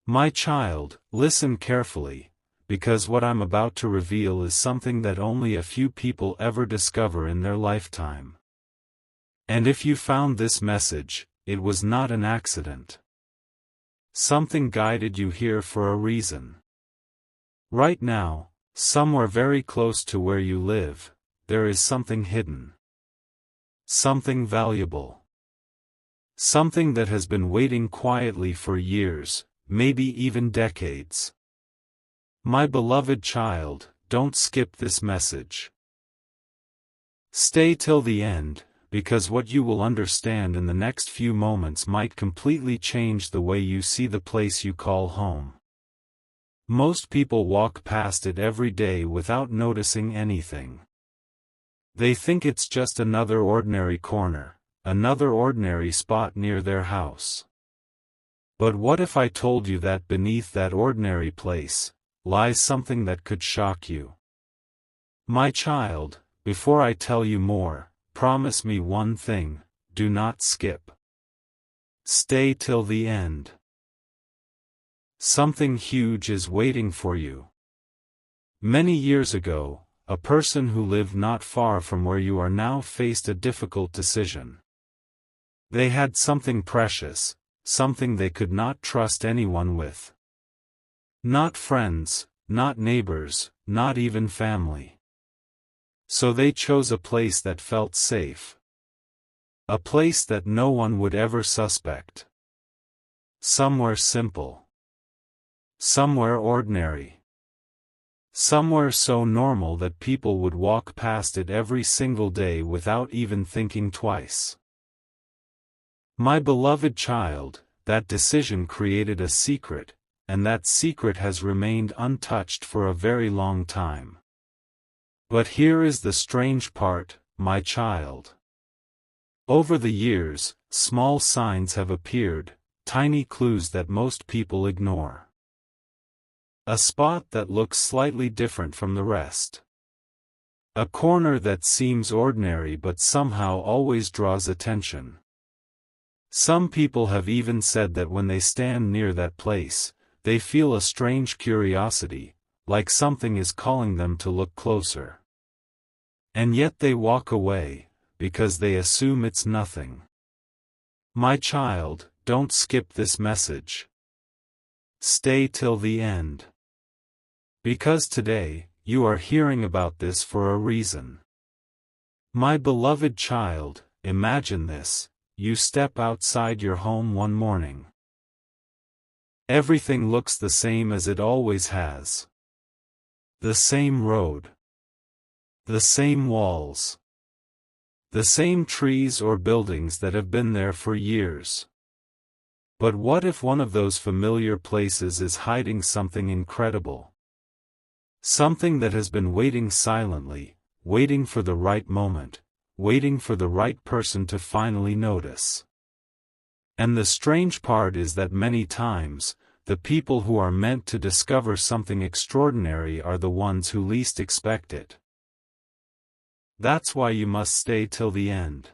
My child, listen carefully, because what I'm about to reveal is something that only a few people ever discover in their lifetime. And if you found this message, it was not an accident. Something guided you here for a reason. Right now, somewhere very close to where you live, there is something hidden. Something valuable. Something that has been waiting quietly for years, maybe even decades. My beloved child, don't skip this message. Stay till the end, because what you will understand in the next few moments might completely change the way you see the place you call home. Most people walk past it every day without noticing anything. They think it's just another ordinary corner, another ordinary spot near their house. But what if I told you that beneath that ordinary place lies something that could shock you? My child, before I tell you more, promise me one thing: do not skip. Stay till the end. Something huge is waiting for you. Many years ago, a person who lived not far from where you are now faced a difficult decision. They had something precious, something they could not trust anyone with. Not friends, not neighbors, not even family. So they chose a place that felt safe. A place that no one would ever suspect. Somewhere simple. Somewhere ordinary. Somewhere so normal that people would walk past it every single day without even thinking twice. My beloved child, that decision created a secret, and that secret has remained untouched for a very long time. But here is the strange part, my child. Over the years, small signs have appeared, tiny clues that most people ignore. A spot that looks slightly different from the rest. A corner that seems ordinary but somehow always draws attention. Some people have even said that when they stand near that place, they feel a strange curiosity, like something is calling them to look closer. And yet they walk away, because they assume it's nothing. My child, don't skip this message. Stay till the end. Because today, you are hearing about this for a reason. My beloved child, imagine this: you step outside your home one morning. Everything looks the same as it always has. The same road. The same walls. The same trees or buildings that have been there for years. But what if one of those familiar places is hiding something incredible? Something that has been waiting silently, waiting for the right moment, waiting for the right person to finally notice. And the strange part is that many times, the people who are meant to discover something extraordinary are the ones who least expect it. That's why you must stay till the end.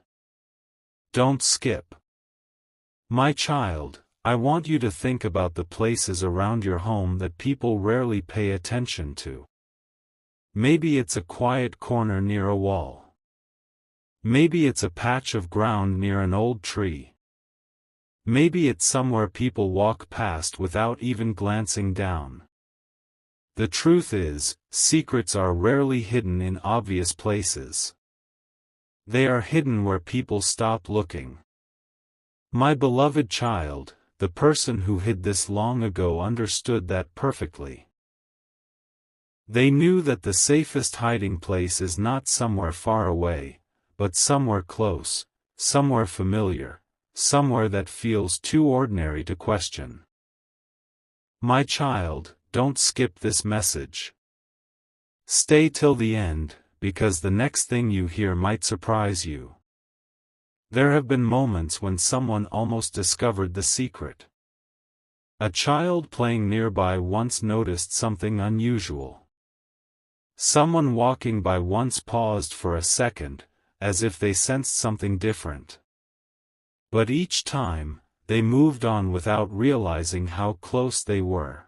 Don't skip. My child, I want you to think about the places around your home that people rarely pay attention to. Maybe it's a quiet corner near a wall. Maybe it's a patch of ground near an old tree. Maybe it's somewhere people walk past without even glancing down. The truth is, secrets are rarely hidden in obvious places. They are hidden where people stop looking. My beloved child, the person who hid this long ago understood that perfectly. They knew that the safest hiding place is not somewhere far away, but somewhere close, somewhere familiar, somewhere that feels too ordinary to question. My child, don't skip this message. Stay till the end, because the next thing you hear might surprise you. There have been moments when someone almost discovered the secret. A child playing nearby once noticed something unusual. Someone walking by once paused for a second, as if they sensed something different. But each time, they moved on without realizing how close they were.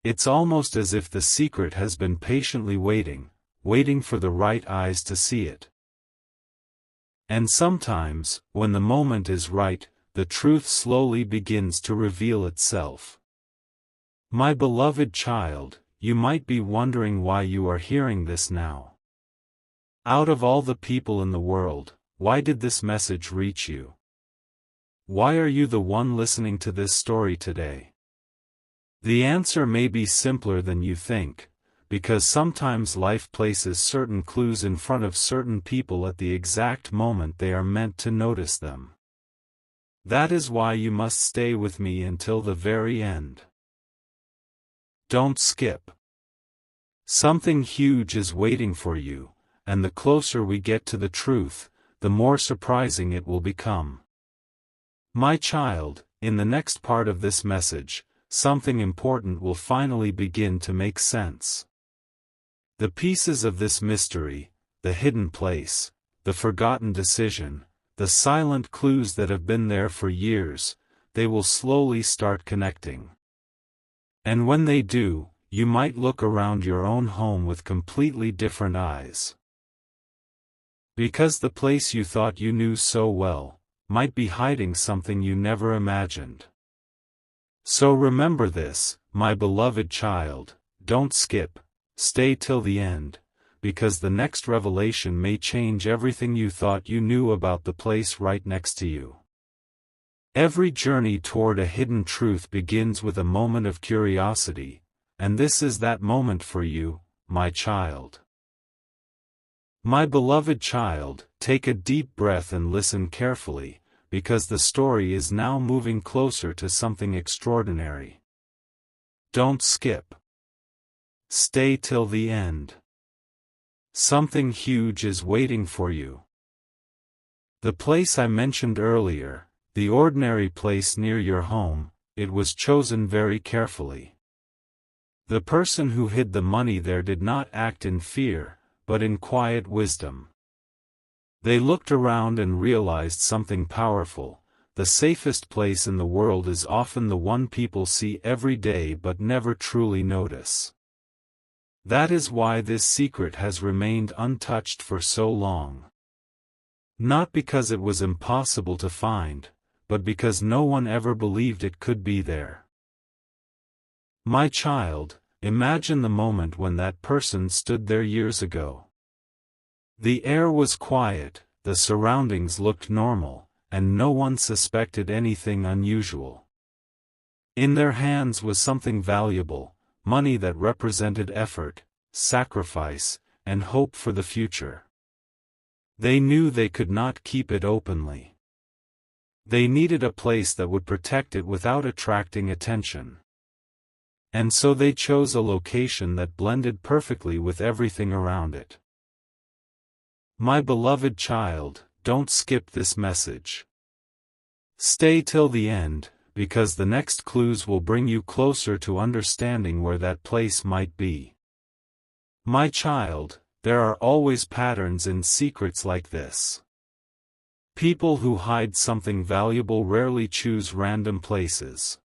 It's almost as if the secret has been patiently waiting for the right eyes to see it. And sometimes, when the moment is right, the truth slowly begins to reveal itself. My beloved child, you might be wondering why you are hearing this now. Out of all the people in the world, why did this message reach you? Why are you the one listening to this story today? The answer may be simpler than you think, because sometimes life places certain clues in front of certain people at the exact moment they are meant to notice them. That is why you must stay with me until the very end. Don't skip. Something huge is waiting for you, and the closer we get to the truth, the more surprising it will become. My child, in the next part of this message, something important will finally begin to make sense. The pieces of this mystery, the hidden place, the forgotten decision, the silent clues that have been there for years, they will slowly start connecting. And when they do, you might look around your own home with completely different eyes. Because the place you thought you knew so well, might be hiding something you never imagined. So remember this, my beloved child, don't skip, stay till the end, because the next revelation may change everything you thought you knew about the place right next to you. Every journey toward a hidden truth begins with a moment of curiosity, and this is that moment for you, my child. My beloved child, take a deep breath and listen carefully, because the story is now moving closer to something extraordinary. Don't skip. Stay till the end. Something huge is waiting for you. The place I mentioned earlier, the ordinary place near your home, it was chosen very carefully. The person who hid the money there did not act in fear, but in quiet wisdom. They looked around and realized something powerful. The safest place in the world is often the one people see every day but never truly notice. That is why this secret has remained untouched for so long. Not because it was impossible to find, but because no one ever believed it could be there. My child, imagine the moment when that person stood there years ago. The air was quiet, the surroundings looked normal, and no one suspected anything unusual. In their hands was something valuable, money that represented effort, sacrifice, and hope for the future. They knew they could not keep it openly. They needed a place that would protect it without attracting attention. And so they chose a location that blended perfectly with everything around it. My beloved child, don't skip this message. Stay till the end, because the next clues will bring you closer to understanding where that place might be. My child, there are always patterns in secrets like this. People who hide something valuable rarely choose random places.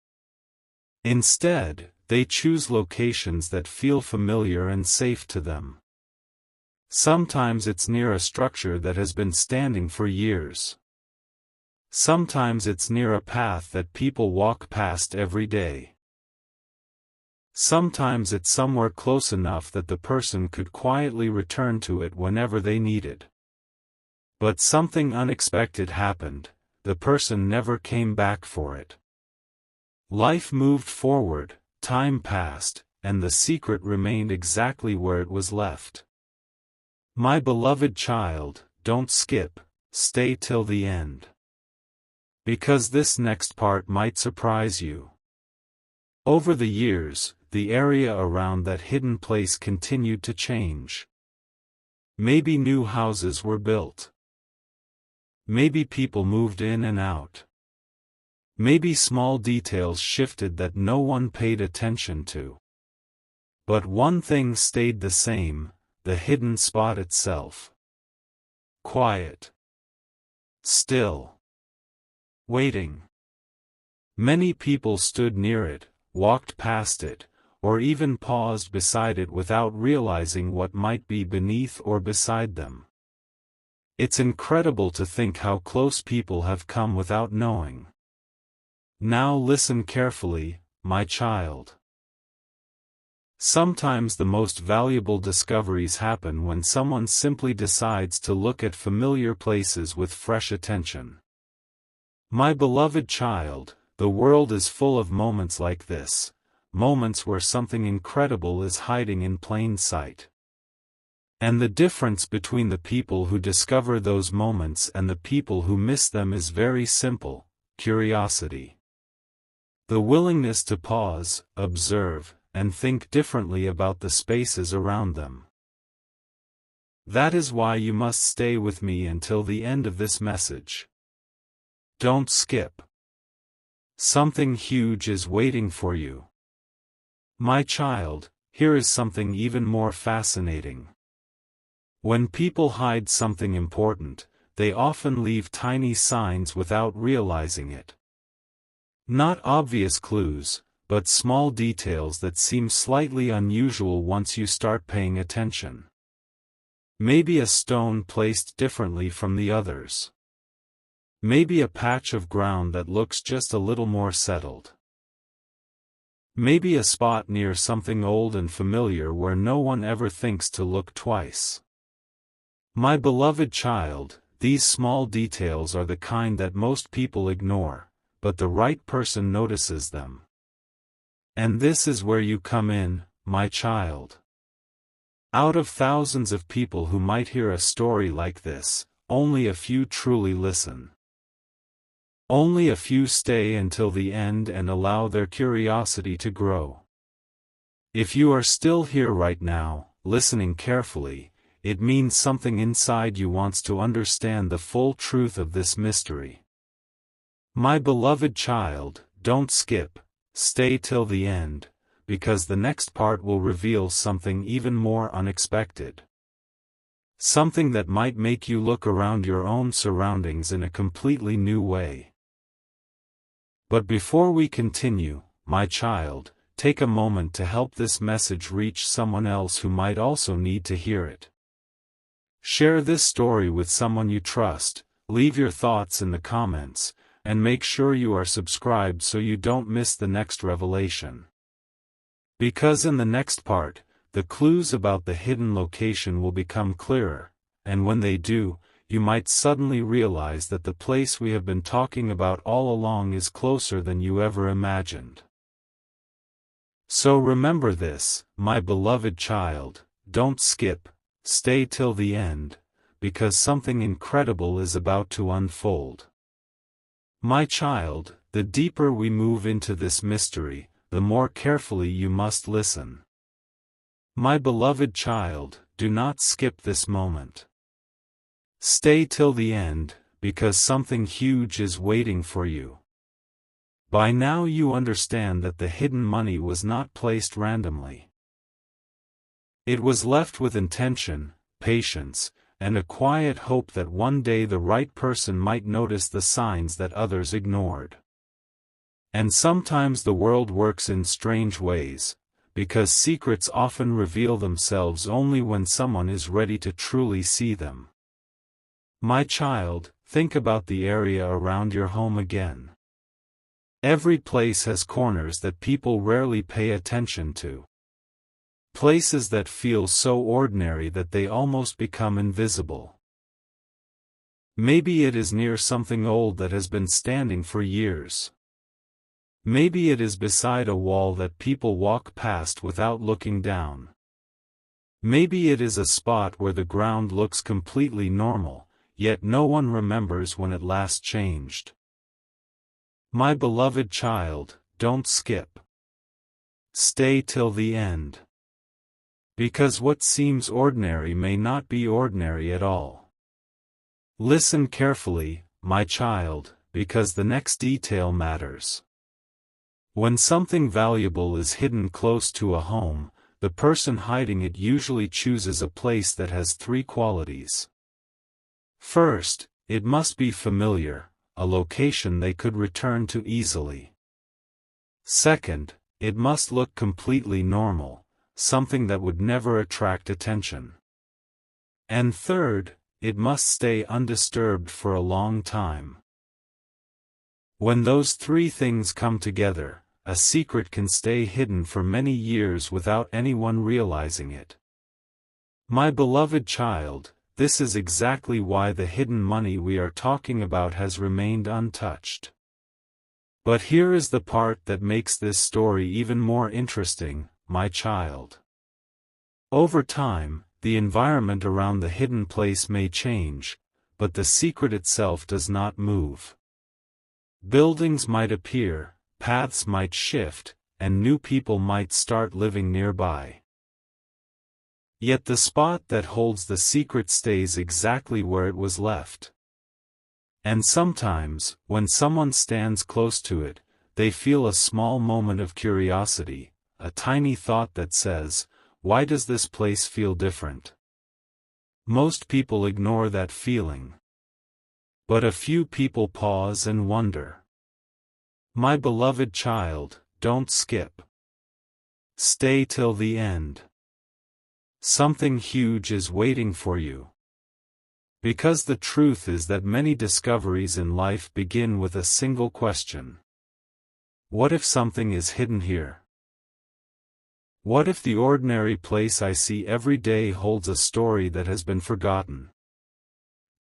Instead, they choose locations that feel familiar and safe to them. Sometimes it's near a structure that has been standing for years. Sometimes it's near a path that people walk past every day. Sometimes it's somewhere close enough that the person could quietly return to it whenever they need it. But something unexpected happened, the person never came back for it. Life moved forward, time passed, and the secret remained exactly where it was left. My beloved child, don't skip, stay till the end. Because this next part might surprise you. Over the years, the area around that hidden place continued to change. Maybe new houses were built. Maybe people moved in and out. Maybe small details shifted that no one paid attention to. But one thing stayed the same, the hidden spot itself. Quiet. Still. Waiting. Many people stood near it, walked past it, or even paused beside it without realizing what might be beneath or beside them. It's incredible to think how close people have come without knowing. Now listen carefully, my child. Sometimes the most valuable discoveries happen when someone simply decides to look at familiar places with fresh attention. My beloved child, the world is full of moments like this, moments where something incredible is hiding in plain sight. And the difference between the people who discover those moments and the people who miss them is very simple: curiosity. The willingness to pause, observe, and think differently about the spaces around them. That is why you must stay with me until the end of this message. Don't skip. Something huge is waiting for you. My child, here is something even more fascinating. When people hide something important, they often leave tiny signs without realizing it. Not obvious clues, but small details that seem slightly unusual once you start paying attention. Maybe a stone placed differently from the others. Maybe a patch of ground that looks just a little more settled. Maybe a spot near something old and familiar where no one ever thinks to look twice. My beloved child, these small details are the kind that most people ignore, but the right person notices them. And this is where you come in, my child. Out of thousands of people who might hear a story like this, only a few truly listen. Only a few stay until the end and allow their curiosity to grow. If you are still here right now, listening carefully, it means something inside you wants to understand the full truth of this mystery. My beloved child, don't skip, stay till the end, because the next part will reveal something even more unexpected. Something that might make you look around your own surroundings in a completely new way. But before we continue, my child, take a moment to help this message reach someone else who might also need to hear it. Share this story with someone you trust, leave your thoughts in the comments, and make sure you are subscribed so you don't miss the next revelation. Because in the next part, the clues about the hidden location will become clearer, and when they do, you might suddenly realize that the place we have been talking about all along is closer than you ever imagined. So remember this, my beloved child, don't skip, stay till the end, because something incredible is about to unfold. My child, the deeper we move into this mystery, the more carefully you must listen. My beloved child, do not skip this moment. Stay till the end, because something huge is waiting for you. By now you understand that the hidden money was not placed randomly. It was left with intention, patience, and a quiet hope that one day the right person might notice the signs that others ignored. And sometimes the world works in strange ways, because secrets often reveal themselves only when someone is ready to truly see them. My child, think about the area around your home again. Every place has corners that people rarely pay attention to. Places that feel so ordinary that they almost become invisible. Maybe it is near something old that has been standing for years. Maybe it is beside a wall that people walk past without looking down. Maybe it is a spot where the ground looks completely normal, yet no one remembers when it last changed. My beloved child, don't skip. Stay till the end. Because what seems ordinary may not be ordinary at all. Listen carefully, my child, because the next detail matters. When something valuable is hidden close to a home, the person hiding it usually chooses a place that has three qualities. First, it must be familiar, a location they could return to easily. Second, it must look completely normal, something that would never attract attention. And third, it must stay undisturbed for a long time. When those three things come together, a secret can stay hidden for many years without anyone realizing it. My beloved child, this is exactly why the hidden money we are talking about has remained untouched. But here is the part that makes this story even more interesting, my child. Over time, the environment around the hidden place may change, but the secret itself does not move. Buildings might appear, paths might shift, and new people might start living nearby. Yet the spot that holds the secret stays exactly where it was left. And sometimes, when someone stands close to it, they feel a small moment of curiosity, a tiny thought that says, "Why does this place feel different?" Most people ignore that feeling. But a few people pause and wonder. My beloved child, don't skip. Stay till the end. Something huge is waiting for you. Because the truth is that many discoveries in life begin with a single question. What if something is hidden here? What if the ordinary place I see every day holds a story that has been forgotten?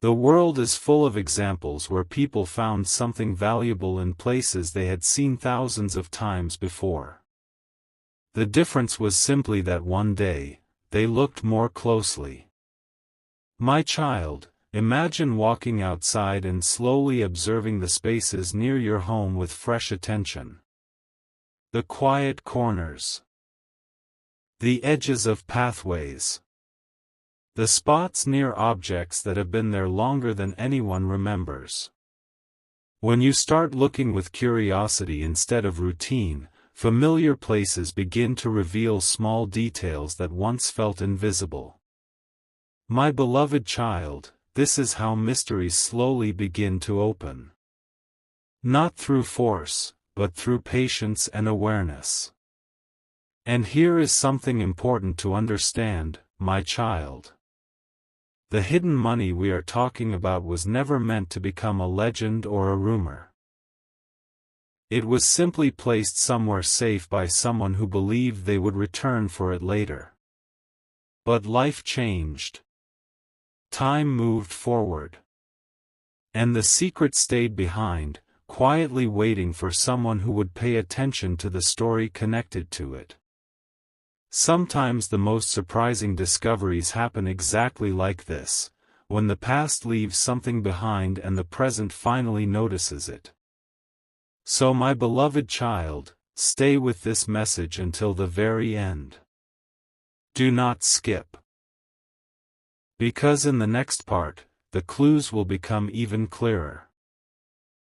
The world is full of examples where people found something valuable in places they had seen thousands of times before. The difference was simply that one day, they looked more closely. My child, imagine walking outside and slowly observing the spaces near your home with fresh attention. The quiet corners. The edges of pathways. The spots near objects that have been there longer than anyone remembers. When you start looking with curiosity instead of routine, familiar places begin to reveal small details that once felt invisible. My beloved child, this is how mysteries slowly begin to open. Not through force, but through patience and awareness. And here is something important to understand, my child. The hidden money we are talking about was never meant to become a legend or a rumor. It was simply placed somewhere safe by someone who believed they would return for it later. But life changed. Time moved forward. And the secret stayed behind, quietly waiting for someone who would pay attention to the story connected to it. Sometimes the most surprising discoveries happen exactly like this, when the past leaves something behind and the present finally notices it. So my beloved child, stay with this message until the very end. Do not skip. Because in the next part, the clues will become even clearer.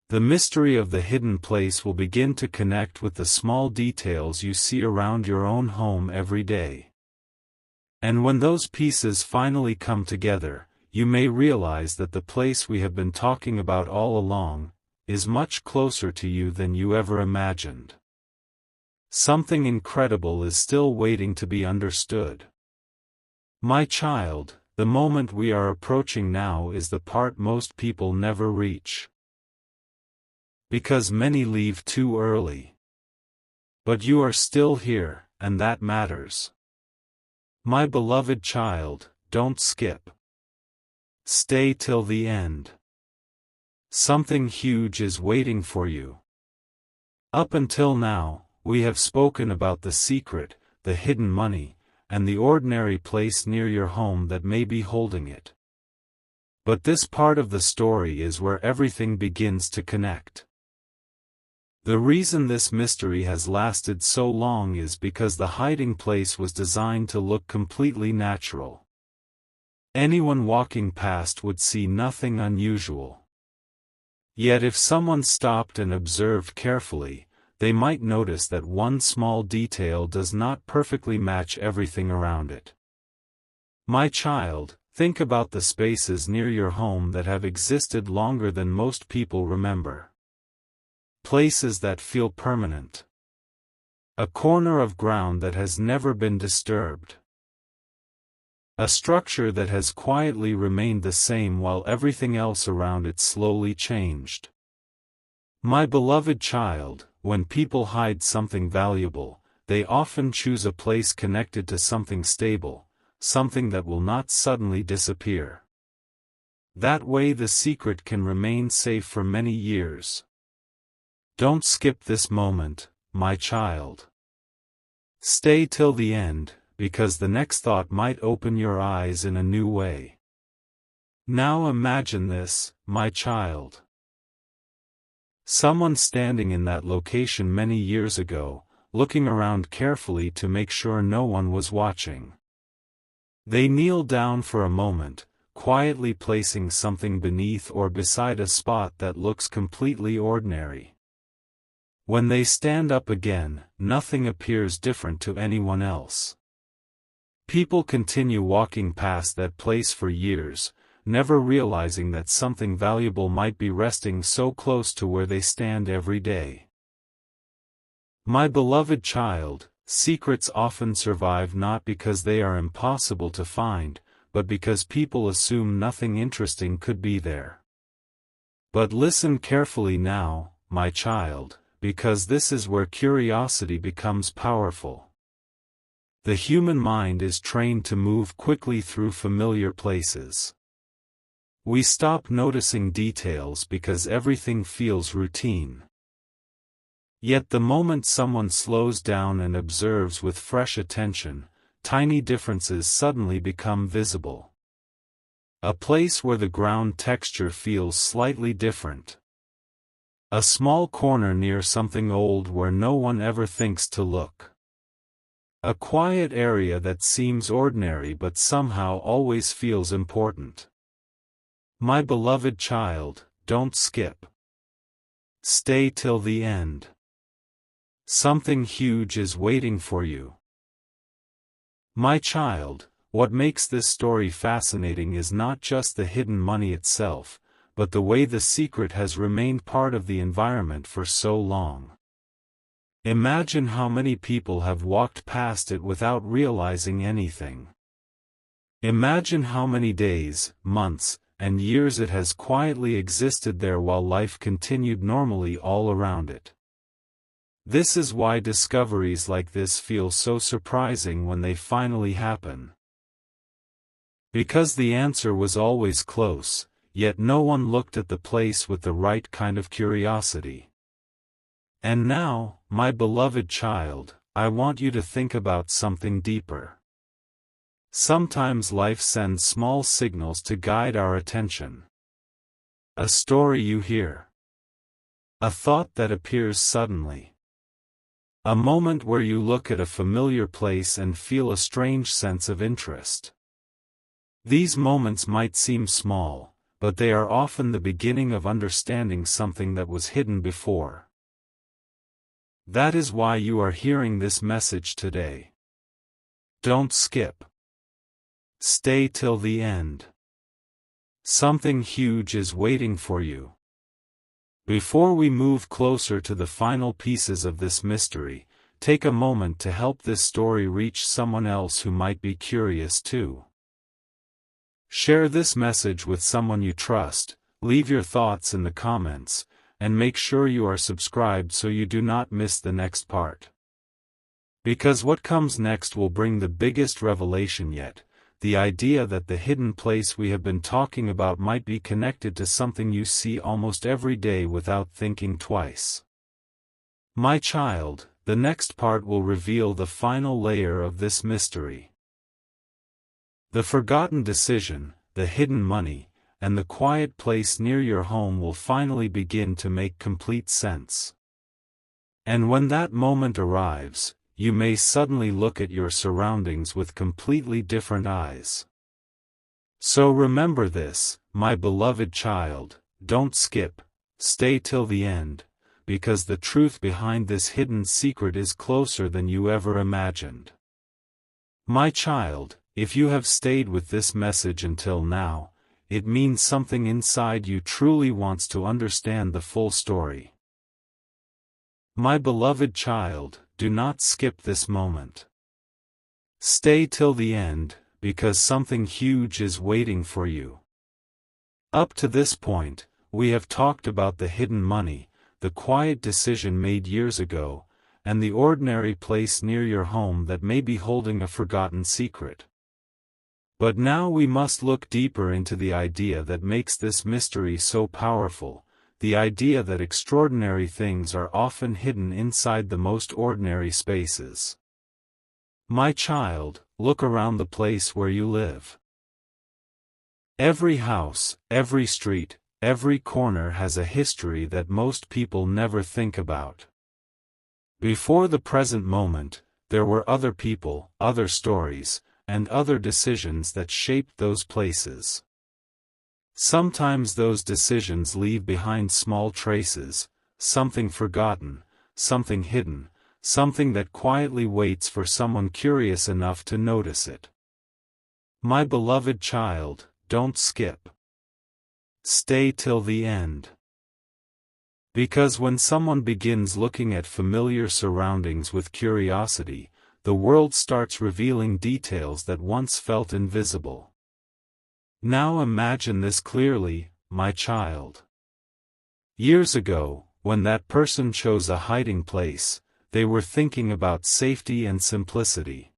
The mystery of the hidden place will begin to connect with the small details you see around your own home every day. And when those pieces finally come together, you may realize that the place we have been talking about all along is much closer to you than you ever imagined. Something incredible is still waiting to be understood. My child, the moment we are approaching now is the part most people never reach. Because many leave too early. But you are still here, and that matters. My beloved child, don't skip. Stay till the end. Something huge is waiting for you. Up until now, we have spoken about the secret, the hidden money, and the ordinary place near your home that may be holding it. But this part of the story is where everything begins to connect. The reason this mystery has lasted so long is because the hiding place was designed to look completely natural. Anyone walking past would see nothing unusual. Yet if someone stopped and observed carefully, they might notice that one small detail does not perfectly match everything around it. My child, think about the spaces near your home that have existed longer than most people remember. Places that feel permanent. A corner of ground that has never been disturbed. A structure that has quietly remained the same while everything else around it slowly changed. My beloved child, when people hide something valuable, they often choose a place connected to something stable, something that will not suddenly disappear. That way the secret can remain safe for many years. Don't skip this moment, my child. Stay till the end, because the next thought might open your eyes in a new way. Now imagine this, my child. Someone standing in that location many years ago, looking around carefully to make sure no one was watching. They kneel down for a moment, quietly placing something beneath or beside a spot that looks completely ordinary. When they stand up again, nothing appears different to anyone else. People continue walking past that place for years, never realizing that something valuable might be resting so close to where they stand every day. My beloved child, secrets often survive not because they are impossible to find, but because people assume nothing interesting could be there. But listen carefully now, my child, because this is where curiosity becomes powerful. The human mind is trained to move quickly through familiar places. We stop noticing details because everything feels routine. Yet the moment someone slows down and observes with fresh attention, tiny differences suddenly become visible. A place where the ground texture feels slightly different. A small corner near something old where no one ever thinks to look. A quiet area that seems ordinary but somehow always feels important. My beloved child, don't skip. Stay till the end. Something huge is waiting for you. My child, what makes this story fascinating is not just the hidden money itself, but the way the secret has remained part of the environment for so long. Imagine how many people have walked past it without realizing anything. Imagine how many days, months, and years it has quietly existed there while life continued normally all around it. This is why discoveries like this feel so surprising when they finally happen. Because the answer was always close, yet no one looked at the place with the right kind of curiosity. And now, my beloved child, I want you to think about something deeper. Sometimes life sends small signals to guide our attention. A story you hear. A thought that appears suddenly. A moment where you look at a familiar place and feel a strange sense of interest. These moments might seem small, but they are often the beginning of understanding something that was hidden before. That is why you are hearing this message today. Don't skip. Stay till the end. Something huge is waiting for you. Before we move closer to the final pieces of this mystery, take a moment to help this story reach someone else who might be curious too. Share this message with someone you trust, leave your thoughts in the comments, and make sure you are subscribed so you do not miss the next part. Because what comes next will bring the biggest revelation yet, the idea that the hidden place we have been talking about might be connected to something you see almost every day without thinking twice. My child, the next part will reveal the final layer of this mystery. The forgotten decision, the hidden money, and the quiet place near your home will finally begin to make complete sense. And when that moment arrives, you may suddenly look at your surroundings with completely different eyes. So remember this, my beloved child, don't skip, stay till the end, because the truth behind this hidden secret is closer than you ever imagined. My child, if you have stayed with this message until now, it means something inside you truly wants to understand the full story. My beloved child, do not skip this moment. Stay till the end, because something huge is waiting for you. Up to this point, we have talked about the hidden money, the quiet decision made years ago, and the ordinary place near your home that may be holding a forgotten secret. But now we must look deeper into the idea that makes this mystery so powerful, the idea that extraordinary things are often hidden inside the most ordinary spaces. My child, look around the place where you live. Every house, every street, every corner has a history that most people never think about. Before the present moment, there were other people, other stories, and other decisions that shaped those places. Sometimes those decisions leave behind small traces, something forgotten, something hidden, something that quietly waits for someone curious enough to notice it. My beloved child, don't skip. Stay till the end. Because when someone begins looking at familiar surroundings with curiosity, the world starts revealing details that once felt invisible. Now imagine this clearly, my child. Years ago, when that person chose a hiding place, they were thinking about safety and simplicity.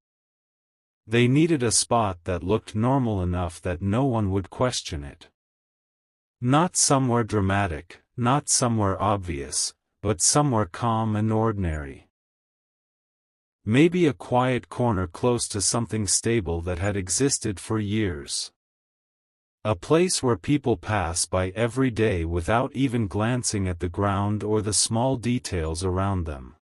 They needed a spot that looked normal enough that no one would question it. Not somewhere dramatic, not somewhere obvious, but somewhere calm and ordinary. Maybe a quiet corner close to something stable that had existed for years. A place where people pass by every day without even glancing at the ground or the small details around them.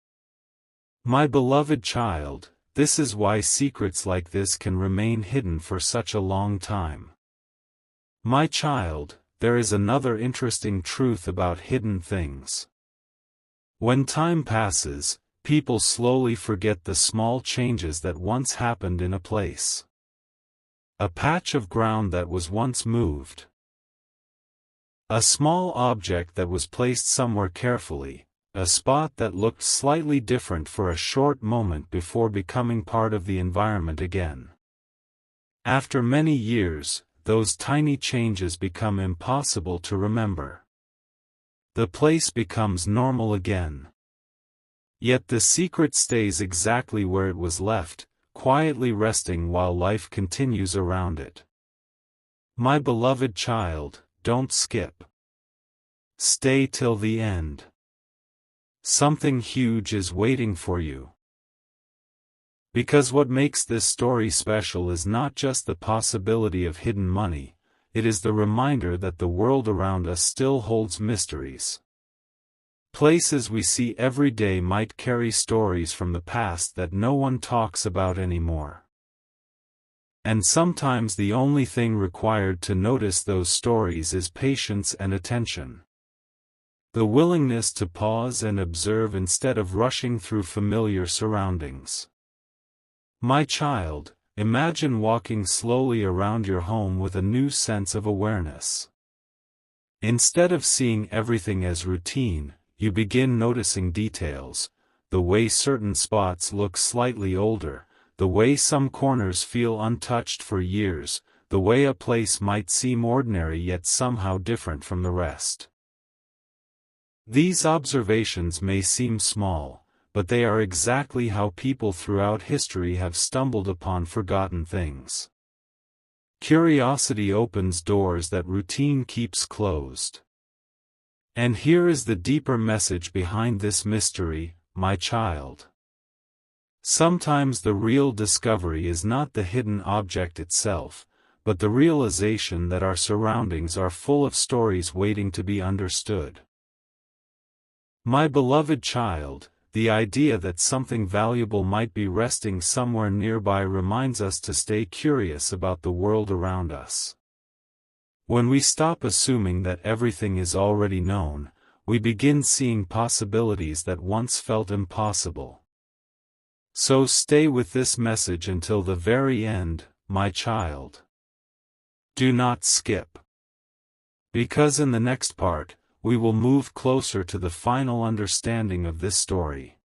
My beloved child, this is why secrets like this can remain hidden for such a long time. My child, there is another interesting truth about hidden things. When time passes, people slowly forget the small changes that once happened in a place. A patch of ground that was once moved. A small object that was placed somewhere carefully. A spot that looked slightly different for a short moment before becoming part of the environment again. After many years, those tiny changes become impossible to remember. The place becomes normal again. Yet the secret stays exactly where it was left, quietly resting while life continues around it. My beloved child, don't skip. Stay till the end. Something huge is waiting for you. Because what makes this story special is not just the possibility of hidden money, it is the reminder that the world around us still holds mysteries. Places we see every day might carry stories from the past that no one talks about anymore. And sometimes the only thing required to notice those stories is patience and attention. The willingness to pause and observe instead of rushing through familiar surroundings. My child, imagine walking slowly around your home with a new sense of awareness. Instead of seeing everything as routine, you begin noticing details, the way certain spots look slightly older, the way some corners feel untouched for years, the way a place might seem ordinary yet somehow different from the rest. These observations may seem small, but they are exactly how people throughout history have stumbled upon forgotten things. Curiosity opens doors that routine keeps closed. And here is the deeper message behind this mystery, my child. Sometimes the real discovery is not the hidden object itself, but the realization that our surroundings are full of stories waiting to be understood. My beloved child, the idea that something valuable might be resting somewhere nearby reminds us to stay curious about the world around us. When we stop assuming that everything is already known, we begin seeing possibilities that once felt impossible. So stay with this message until the very end, my child. Do not skip. Because in the next part, we will move closer to the final understanding of this story.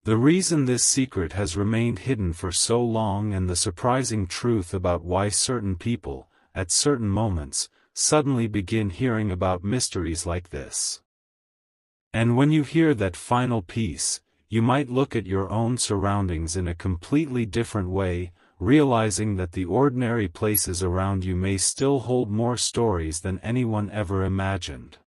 The reason this secret has remained hidden for so long and the surprising truth about why certain people, at certain moments, suddenly begin hearing about mysteries like this. And when you hear that final piece, you might look at your own surroundings in a completely different way, realizing that the ordinary places around you may still hold more stories than anyone ever imagined.